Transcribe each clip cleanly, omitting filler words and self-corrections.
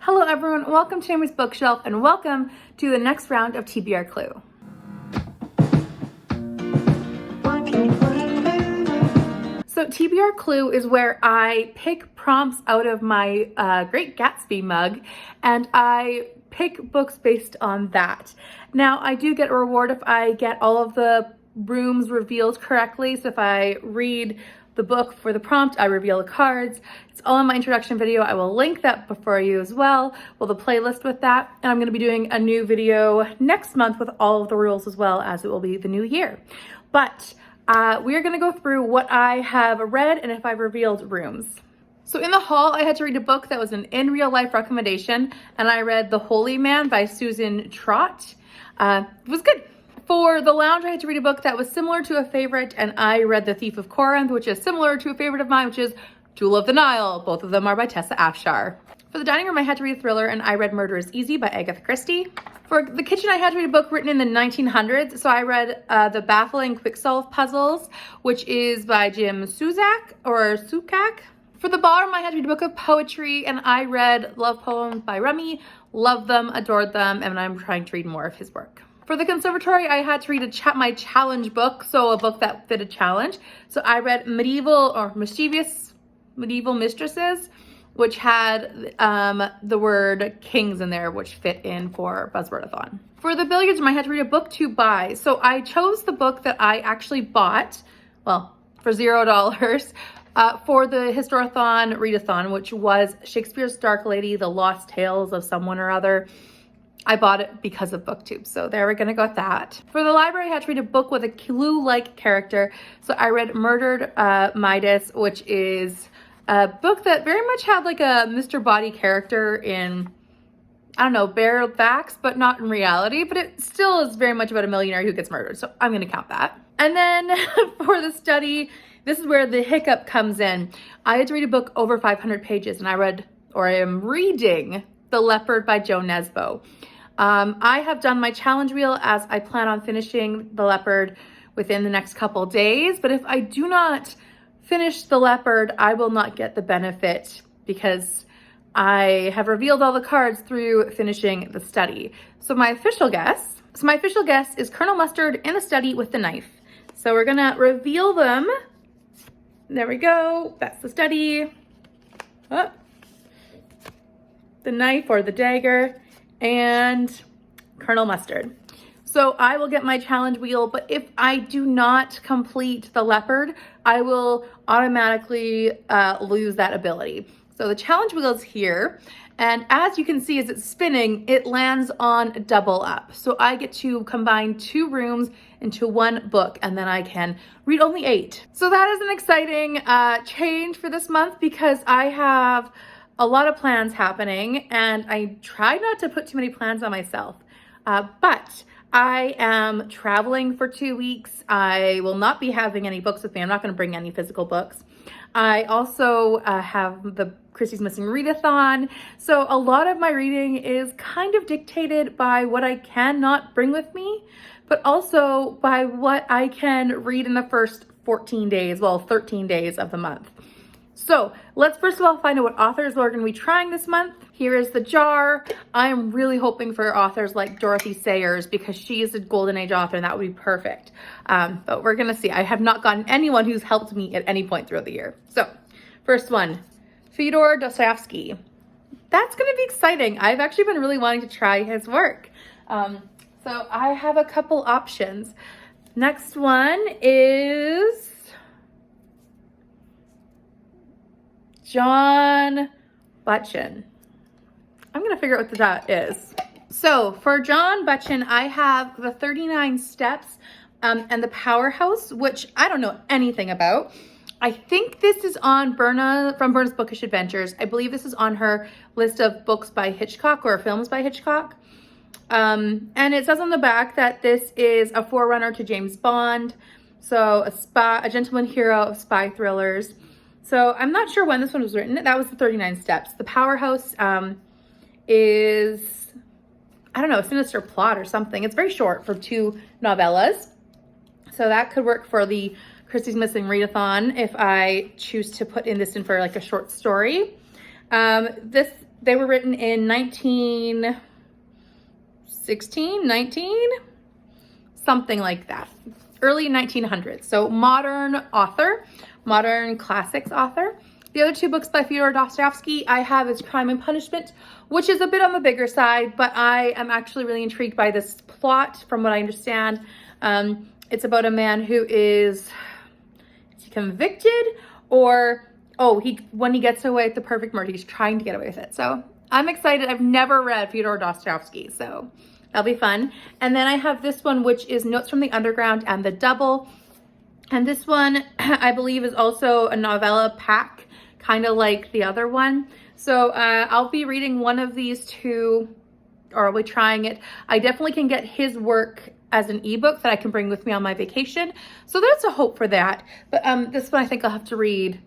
Hello everyone, welcome to Amy's Bookshelf and welcome to the next round of TBR Clue. So TBR Clue is where I pick prompts out of my Great Gatsby mug and I pick books based on that. Now I do get a reward if I get all of the rooms revealed correctly. So if I read the book for the prompt, I reveal the cards. It's all in my introduction video. I will link that before you as well. Well, the playlist with that. And I'm going to be doing a new video next month with all of the rules as well, as it will be the new year. But we are going to go through what I have read and if I've revealed rooms. So in the haul, I had to read a book that was an in real life recommendation, and I read The Holy Man by Susan Trott. It was good. For the lounge, I had to read a book that was similar to a favorite, and I read The Thief of Corinth, which is similar to a favorite of mine, which is Jewel of the Nile. Both of them are by Tessa Afshar. For the dining room, I had to read a thriller, and I read Murder is Easy by Agatha Christie. For the kitchen, I had to read a book written in the 1900s, so I read The Baffling Quicksolve Puzzles, which is by Jim Suzak. For the ballroom, I had to read a book of poetry, and I read Love Poems by Rumi. Loved them, adored them, and I'm trying to read more of his work. For the conservatory, I had to read my challenge book, so a book that fit a challenge. So I read Mischievous Medieval Mistresses, which had the word kings in there, which fit in for Buzzwordathon. For the billiards room, I had to read a book to buy. So I chose the book that I actually bought, well, for $0, for the Historathon Readathon, which was Shakespeare's Dark Lady, The Lost Tales of Someone or Other. I bought it because of BookTube, so there we're gonna go with that. For the library, I had to read a book with a Clue-like character, so I read Murdered Midas, which is a book that very much had like a Mr. Body character in, I don't know, bare facts, but not in reality, but it still is very much about a millionaire who gets murdered, so I'm gonna count that. And then for the study, this is where the hiccup comes in. I had to read a book over 500 pages, and I am reading The Leopard by Joe Nesbo. I have done my challenge wheel as I plan on finishing The Leopard within the next couple days, but if I do not finish The Leopard, I will not get the benefit because I have revealed all the cards through finishing the study. So my official guess is Colonel Mustard in the study with the knife. So we're gonna reveal them. There we go, that's the study. Oh. The knife or the dagger, and Colonel Mustard. So I will get my challenge wheel, but if I do not complete The Leopard, I will automatically lose that ability. So the challenge wheel is here, and as you can see as it's spinning, it lands on double up. So I get to combine 2 rooms into 1 book, and then I can read only 8. So that is an exciting change for this month because I have a lot of plans happening, and I try not to put too many plans on myself. But I am traveling for 2 weeks. I will not be having any books with me. I'm not going to bring any physical books. I also have the Christie's Missing Readathon. So a lot of my reading is kind of dictated by what I cannot bring with me, but also by what I can read in the first 13 days of the month. So let's first of all find out what authors we're going to be trying this month. Here is the jar. I am really hoping for authors like Dorothy Sayers because she is a golden age author and that would be perfect. But we're going to see. I have not gotten anyone who's helped me at any point throughout the year. So first one, Fyodor Dostoevsky. That's going to be exciting. I've actually been really wanting to try his work. So I have a couple options. Next one is John Butchin. I'm gonna figure out what that is. So for John Butchin, I have the 39 Steps and the Powerhouse, which I don't know anything about. I think this is on Berna from Berna's Bookish Adventures. I believe this is on her list of books by Hitchcock or films by Hitchcock. And it says on the back that this is a forerunner to James Bond. So a gentleman hero of spy thrillers. So I'm not sure when this one was written. That was the 39 Steps. The Powerhouse is, I don't know, a sinister plot or something. It's very short for 2 novellas. So that could work for the Christie's Missing Readathon if I choose to put this in for like a short story. This They were written in 1916, 19, something like that. Early 1900s. So modern author, modern classics author. The other two books by Fyodor Dostoevsky I have is Crime and Punishment, which is a bit on the bigger side, but I am actually really intrigued by this plot from what I understand. It's about a man who is he convicted or, when he gets away with the perfect murder, he's trying to get away with it. So I'm excited. I've never read Fyodor Dostoevsky, so that'll be fun. And then I have this one, which is Notes from the Underground and the Double. And this one, I believe, is also a novella pack, kind of like the other one. So I'll be reading one of these two, or I'll be trying it. I definitely can get his work as an ebook that I can bring with me on my vacation. So there's a hope for that. But this one I think I'll have to read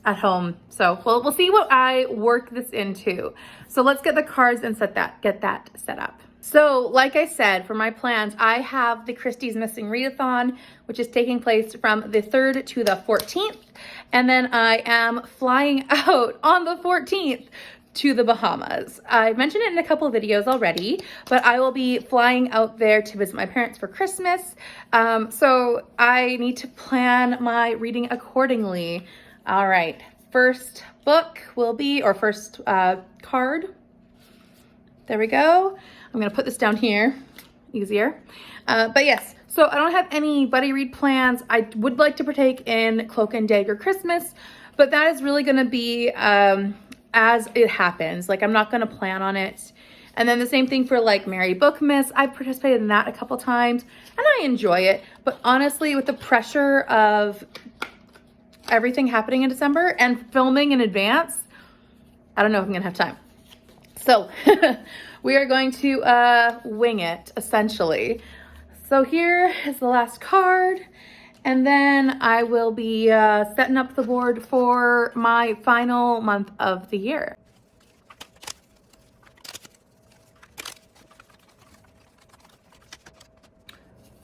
at home. So we'll see what I work this into. So let's get the cards and get that set up. So like I said, for my plans, I have the Christie's Missing Readathon, which is taking place from the 3rd to the 14th. And then I am flying out on the 14th to the Bahamas. I mentioned it in a couple of videos already, but I will be flying out there to visit my parents for Christmas. So I need to plan my reading accordingly. All right, first book will be, or first card. There we go. I'm gonna put this down here, easier. But yes, so I don't have any buddy read plans. I would like to partake in Cloak and Dagger Christmas, but that is really gonna be as it happens. Like, I'm not gonna plan on it. And then the same thing for like Merry Bookmas. I've participated in that a couple times and I enjoy it. But honestly, with the pressure of everything happening in December and filming in advance, I don't know if I'm gonna have time. So we are going to wing it, essentially. So here is the last card. And then I will be setting up the board for my final month of the year.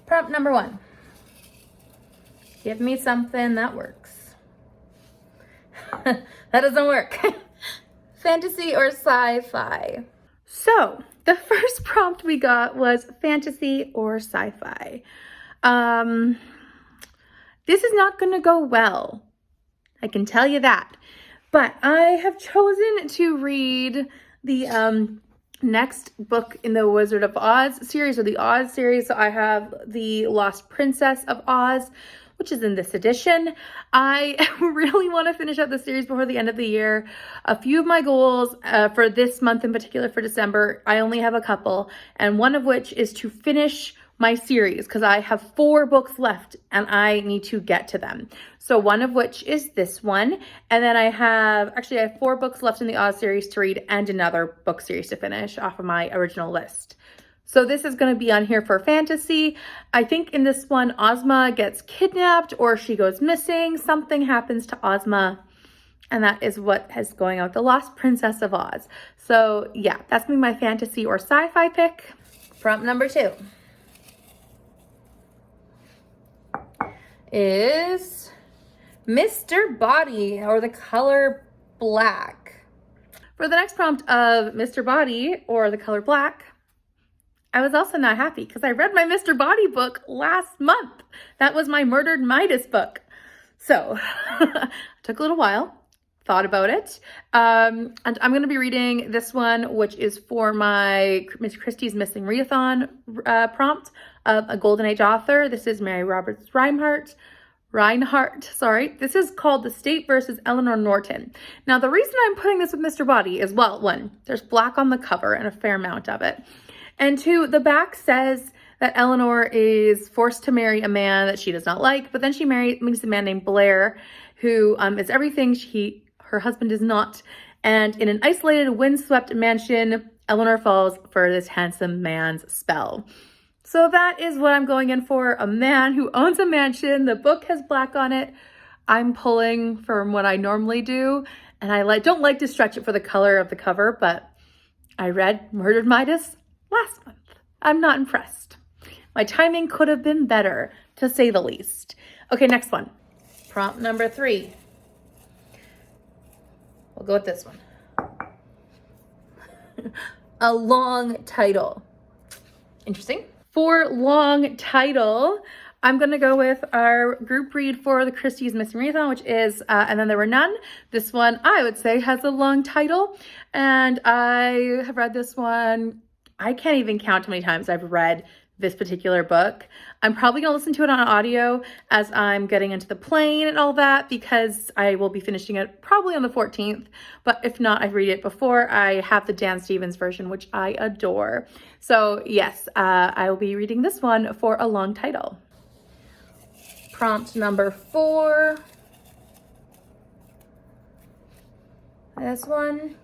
Prompt number 1. Give me something that works. That doesn't work. Fantasy or sci-fi? So the first prompt we got was fantasy or sci-fi. This is not going to go well. I can tell you that. But I have chosen to read the next book in the Wizard of Oz series, or the Oz series. So I have The Lost Princess of Oz, which is in this edition. I really want to finish up the series before the end of the year. A few of my goals for this month in particular, for December, I only have a couple, and one of which is to finish my series, because I have 4 books left and I need to get to them. So one of which is this one, and then I have 4 books left in the Oz series to read and another book series to finish off of my original list. So this is going to be on here for fantasy. I think in this one, Ozma gets kidnapped or she goes missing. Something happens to Ozma, and that is what is going on with The Lost Princess of Oz. So yeah, that's going to be my fantasy or sci-fi pick. Prompt number 2 is Mr. Body or the color black. For the next prompt of Mr. Body or the color black, I was also not happy because I read my Mr. Body book last month. That was my Murdered Midas book. So it took a little while, thought about it. And I'm going to be reading this one, which is for my Miss Christie's Missing Readathon prompt of a Golden Age author. This is Mary Roberts Reinhardt, sorry. This is called The State versus Eleanor Norton. Now, the reason I'm putting this with Mr. Body is, well, 1, there's black on the cover and a fair amount of it. And 2, the back says that Eleanor is forced to marry a man that she does not like, but then she meets a man named Blair, who is everything her husband is not. And in an isolated, windswept mansion, Eleanor falls for this handsome man's spell. So that is what I'm going in for, a man who owns a mansion. The book has black on it. I'm pulling from what I normally do, and I don't like to stretch it for the color of the cover, but I read Murdered Midas last month. I'm not impressed. My timing could have been better, to say the least. Okay, next one. Prompt number 3. We'll go with this one. A long title. Interesting. For long title, I'm gonna go with our group read for the Christie's Missing Readathon, which is And Then There Were None. This one, I would say, has a long title, and I have read this one, I can't even count how many times I've read this particular book. I'm probably gonna listen to it on audio as I'm getting into the plane and all that, because I will be finishing it probably on the 14th, but if not, I read it before. I have the Dan Stevens version, which I adore. So yes, I will be reading this one for a long title. Prompt number 4. This one.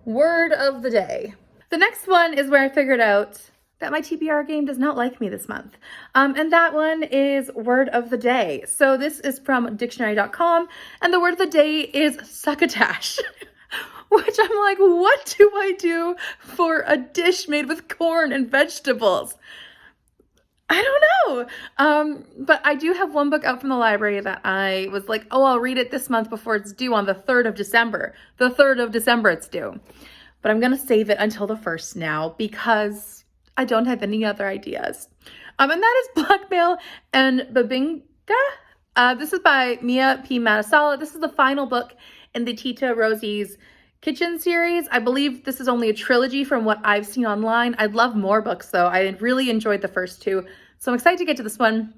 Word of the day. The next one is where I figured out that my TBR game does not like me this month. And that one is word of the day. So this is from dictionary.com, and the word of the day is succotash. Which I'm like, what do I do for a dish made with corn and vegetables? I don't know. But I do have one book out from the library that I was like, oh, I'll read it this month before it's due on the 3rd of December. The 3rd of December it's due. But I'm gonna save it until the 1st now because I don't have any other ideas. And that is Blackmail and Babinga. This is by Mia P. Matasala. This is the final book in the Tita Rosie's Kitchen series. I believe this is only a trilogy from what I've seen online. I'd love more books though. I really enjoyed the first 2. So I'm excited to get to this one.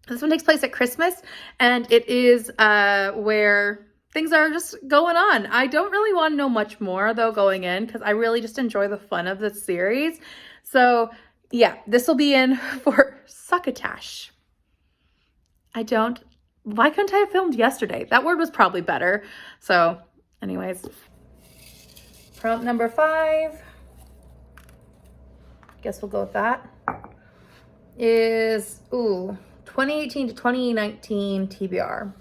This one takes place at Christmas, and it is where things are just going on. I don't really want to know much more though going in, because I really just enjoy the fun of the series. So yeah, this will be in for succotash. Why couldn't I have filmed yesterday? That word was probably better. So anyways, prompt number 5, guess we'll go with that, is 2018 to 2019 TBR.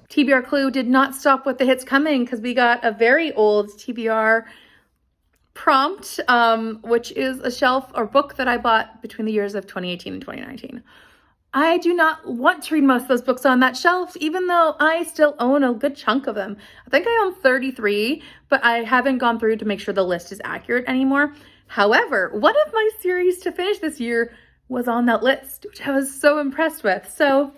TBR Clue did not stop with the hits coming, because we got a very old TBR prompt, which is a shelf or book that I bought between the years of 2018 and 2019. I do not want to read most of those books on that shelf, even though I still own a good chunk of them. I think I own 33, but I haven't gone through to make sure the list is accurate anymore. However, one of my series to finish this year was on that list, which I was so impressed with. So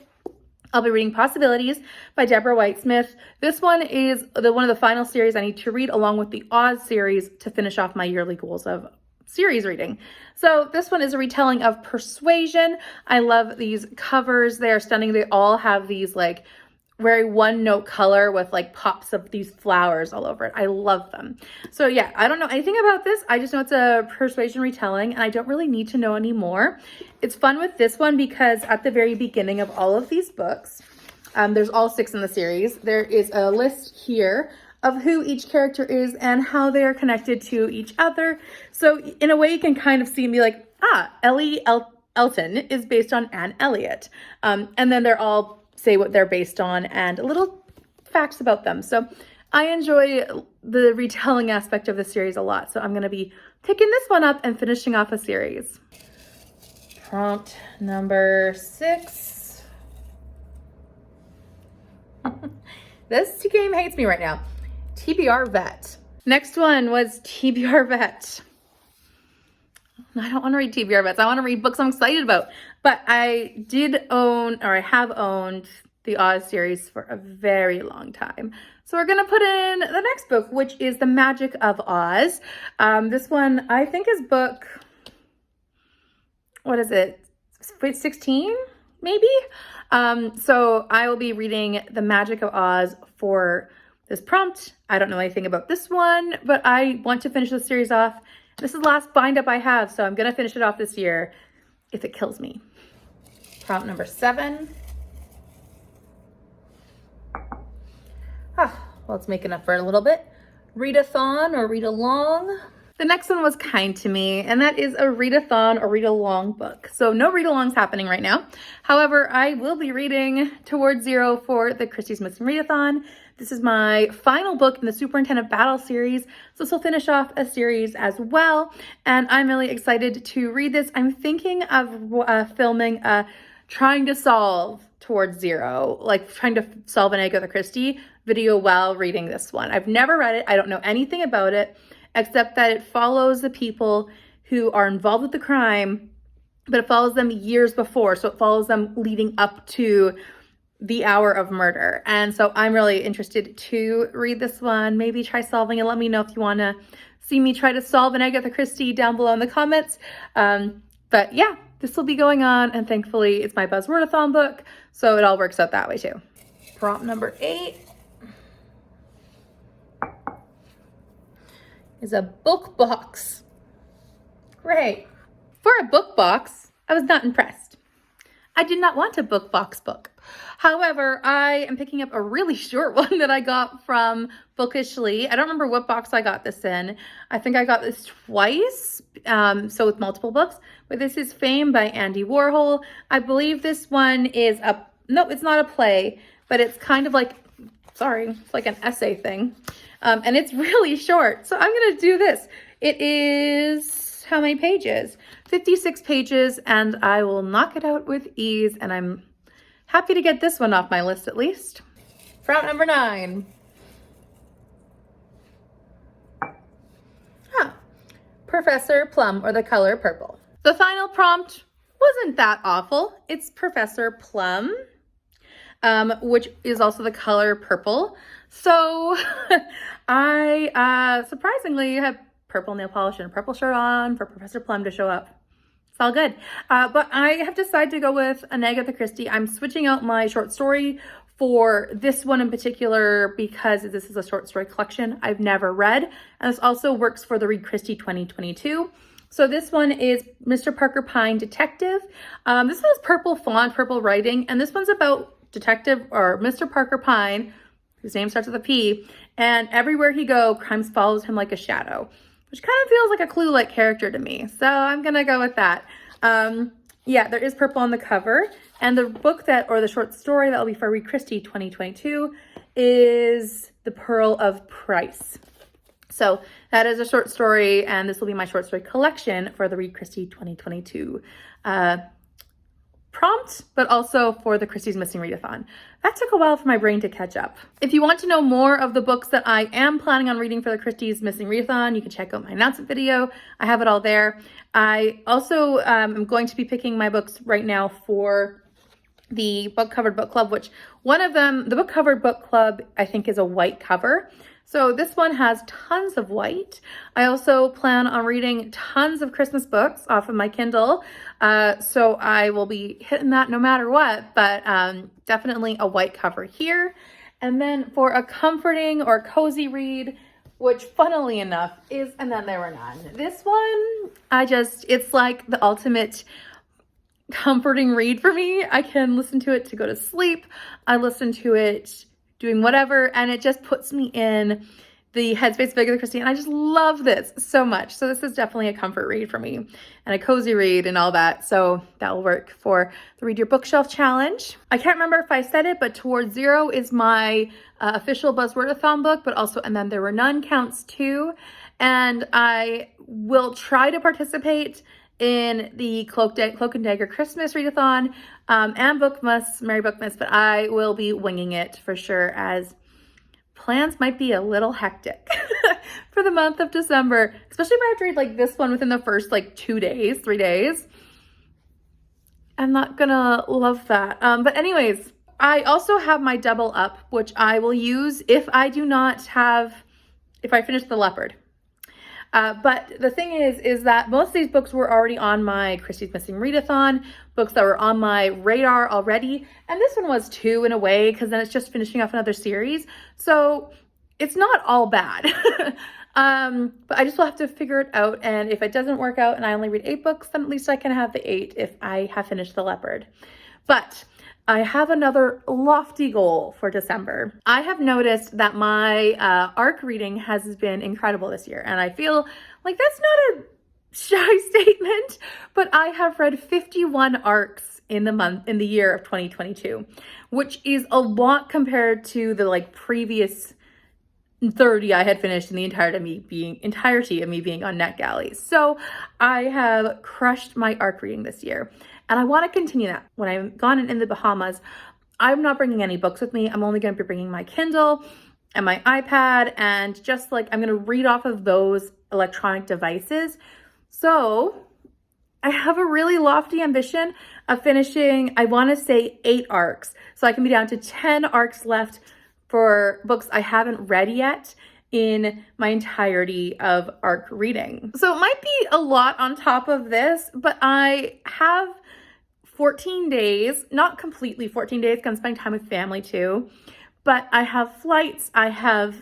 I'll be reading Possibilities by Deborah Whitesmith. This one is one of the final series I need to read, along with the Oz series, to finish off my yearly goals of series reading. So this one is a retelling of Persuasion. I love these covers. They are stunning. They all have these like very one-note color with like pops of these flowers all over it. I love them. So yeah, I don't know anything about this. I just know it's a Persuasion retelling, and I don't really need to know anymore. It's fun with this one because at the very beginning of all of these books, there's all 6 in the series. There is a list here of who each character is and how they are connected to each other. So in a way, you can kind of see me like, Ellie Elton is based on Anne Elliot. And then they're all say what they're based on and little facts about them. So I enjoy the retelling aspect of the series a lot. So I'm going to be picking this one up and finishing off a series. Prompt number 6. This game hates me right now. TBR Vet. Next one was TBR Vet. I don't want to read TBR Vets. I want to read books I'm excited about. But I did own, or I have owned, the Oz series for a very long time. So we're going to put in the next book, which is The Magic of Oz. This one, I think, is book, what is it, 16, maybe? So I will be reading The Magic of Oz for this prompt. I don't know anything about this one, but I want to finish this series off. This is the last bind up I have, so I'm going to finish it off this year if it kills me. Prompt number 7. Well, it's making up for it a little bit. Readathon or read along. The next one was Kind to Me, and that is a readathon or read along book. So no read alongs happening right now. However, I will be reading Towards Zero for the Christie's Missing Readathon. This is my final book in the Superintendent Battle series. So this will finish off a series as well. And I'm really excited to read this. I'm thinking of filming Trying to Solve Towards Zero, like trying to solve an Agatha Christie video while reading this one. I've never read it. I don't know anything about it. except that it follows the people who are involved with the crime, but it follows them years before. So it follows them leading up to the hour of murder. And so I'm really interested to read this one, maybe try solving it. Let me know if you want to see me try to solve an Agatha Christie down below in the comments. But yeah, this will be going on, and thankfully it's my Buzzwordathon book, so it all works out that way too. Prompt number 8 is a book box. Great. For a book box, I was not impressed. I did not want a book box book. However, I am picking up a really short one that I got from Bookishly. I don't remember what box I got this in. I think I got this twice, so with multiple books. But this is Fame by Andy Warhol. I believe this one is no, it's not a play, but it's kind of like, it's like an essay thing. And it's really short, so I'm gonna do this. It is, how many pages? 56 pages, and I will knock it out with ease, and I'm happy to get this one off my list at least. Prompt number 9. Professor Plum or the Color Purple. The final prompt wasn't that awful. It's Professor Plum, which is also the color purple. So I surprisingly have purple nail polish and a purple shirt on for Professor Plum to show up. It's all good. But I have decided to go with an Agatha Christie. I'm switching out my short story for this one in particular because this is a short story collection I've never read. And this also works for the Read Christie 2022. So this one is Mr. Parker Pyne Detective. This one is purple font, purple writing, and this one's about Detective or Mr. Parker Pyne, whose name starts with a P, and everywhere he goes, crimes follows him like a shadow, which kind of feels like a Clue-like character to me. So I'm gonna go with that. Yeah, there is purple on the cover, and the book that, or the short story that will be for Read Christie 2022 is The Pearl of Price. So that is a short story, and this will be my short story collection for the Read Christie 2022 prompt, but also for the Christie's Missing Readathon. That took a while for my brain to catch up. If you want to know more of the books that I am planning on reading for the Christie's Missing Readathon, you can check out my announcement video. I have it all there. I also am going to be picking my books right now for the Book Covered Book Club, which one of them, the Book Covered Book Club, I think is a white cover. So this one has tons of white. I also plan on reading tons of Christmas books off of my Kindle. So I will be hitting that no matter what, but definitely a white cover here. And then for a comforting or cozy read, which funnily enough is And Then There Were None. This one, it's like the ultimate comforting read for me. I can listen to it to go to sleep. I listen to it doing whatever, and it just puts me in the headspace of Agatha Christie, and I just love this so much. So this is definitely a comfort read for me, and a cozy read and all that. So that will work for the Read Your Bookshelf Challenge. I can't remember if I said it, but Towards Zero is my official Buzzwordathon book, but also And Then There Were None counts too. And I will try to participate in the Cloak and Dagger Christmas Readathon and Bookmas, Merry Bookmas, but I will be winging it for sure, as plans might be a little hectic for the month of December, especially if I have to read like this one within the first like 2 days, 3 days. I'm not gonna love that. But anyways, I also have my double up, which I will use if I finish The Leopard. But the thing is that most of these books were already on my Christie's Missing Readathon, books that were on my radar already. And this one was too, in a way, because then it's just finishing off another series. So it's not all bad. But I just will have to figure it out. And if it doesn't work out and I only read 8 books, then at least I can have the 8 if I have finished The Leopard. But I have another lofty goal for December. I have noticed that my ARC reading has been incredible this year, and I feel like that's not a shy statement, but I have read 51 ARCs in the year of 2022, which is a lot compared to the like previous 30 I had finished in the entirety of me being on NetGalley. So I have crushed my ARC reading this year. And I want to continue that. When I'm gone and in the Bahamas, I'm not bringing any books with me. I'm only going to be bringing my Kindle. and my iPad, and just like I'm gonna read off of those electronic devices. So I have a really lofty ambition of finishing, I wanna say 8 arcs. So I can be down to 10 arcs left for books I haven't read yet in my entirety of arc reading. So it might be a lot on top of this, but I have 14 days, not completely 14 days, because I'm spending time with family too, but I have flights, I have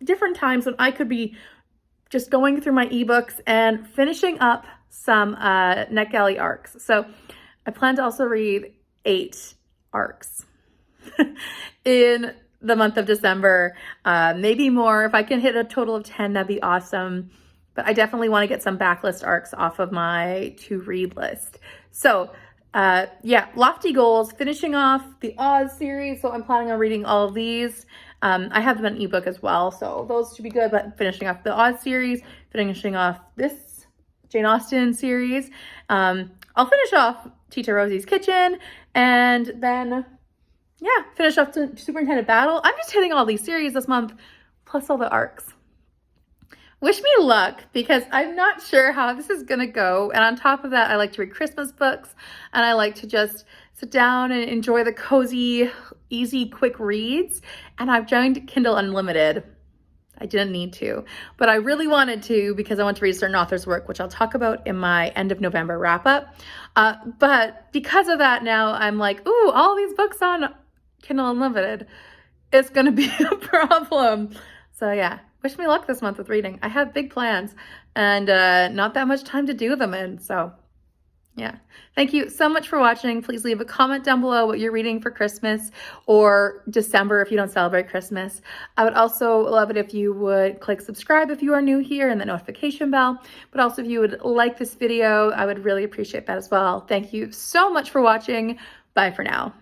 different times when I could be just going through my ebooks and finishing up some NetGalley arcs. So I plan to also read 8 arcs in the month of December, maybe more. If I can hit a total of 10, that'd be awesome. But I definitely want to get some backlist arcs off of my to-read list. So yeah, lofty goals, finishing off the Oz series. So I'm planning on reading all of these. I have them in ebook as well, so those should be good, but finishing off the Oz series, finishing off this Jane Austen series. I'll finish off Tita Rosie's Kitchen, and then, yeah, finish off to Superintendent Battle. I'm just hitting all these series this month, plus all the arcs. Wish me luck, because I'm not sure how this is gonna go. And on top of that, I like to read Christmas books, and I like to just sit down and enjoy the cozy, easy, quick reads. And I've joined Kindle Unlimited. I didn't need to, but I really wanted to, because I want to read certain authors' work, which I'll talk about in my end of November wrap up. But because of that, now I'm like, ooh, all these books on Kindle Unlimited, it's gonna be a problem. So yeah. Wish me luck this month with reading. I have big plans and not that much time to do them in, so yeah. Thank you so much for watching. Please leave a comment down below what you're reading for Christmas or December if you don't celebrate Christmas. I would also love it if you would click subscribe if you are new here and the notification bell, but also if you would like this video, I would really appreciate that as well. Thank you so much for watching. Bye for now.